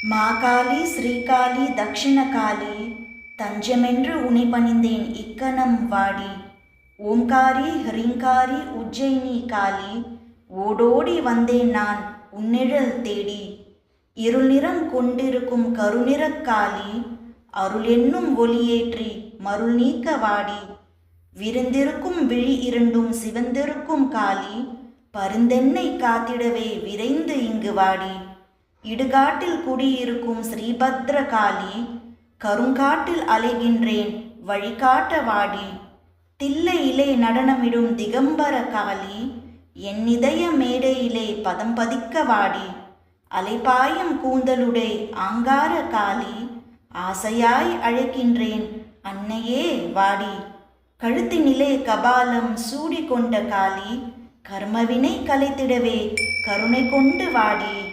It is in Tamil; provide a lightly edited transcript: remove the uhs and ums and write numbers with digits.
மாகாளி ஸ்ரீகாளி தக்ஷிணகாளி தஞ்சமென்று உனை பணிந்தேன் இக்கணம் வாடி. ஓம்காரி ஹ்ரீங்காரி உஜ்ஜயினி காளி ஓடோடி வந்தேன் நான் உன்னிழல் தேடி. இருள் நிறம் கொண்டிருக்கும் கருநிறக் காளி அருள் என்னும் ஒளியேற்றி மருள் நீக்க வாடி. விரிந்திருக்கும் விழி இரண்டும் சிவந்திருக்கும் காளி பருந்தென்னை காத்திடவே விரைந்து இங்கு வாடி. இடுகாட்டில் குடியிருக்கும் ஸ்ரீபத்ர காளி கருங்காட்டில் அலைகின்றேன் வழிகாட்ட வாடி. தில்லையிலே நடனமிடும் திகம்பர காளி என் இதய மேடையிலே பதம் பதிக்க வாடி. அலைபாயம் கூந்தலுடை ஆங்கார காளி ஆசையாய் அழைக்கின்றேன் அன்னையே வாடி. கழுத்தினிலே கபாலம் சூடி கொண்ட காளி கர்மவினை கலைத்திடவே கருணை கொண்டு வாடி.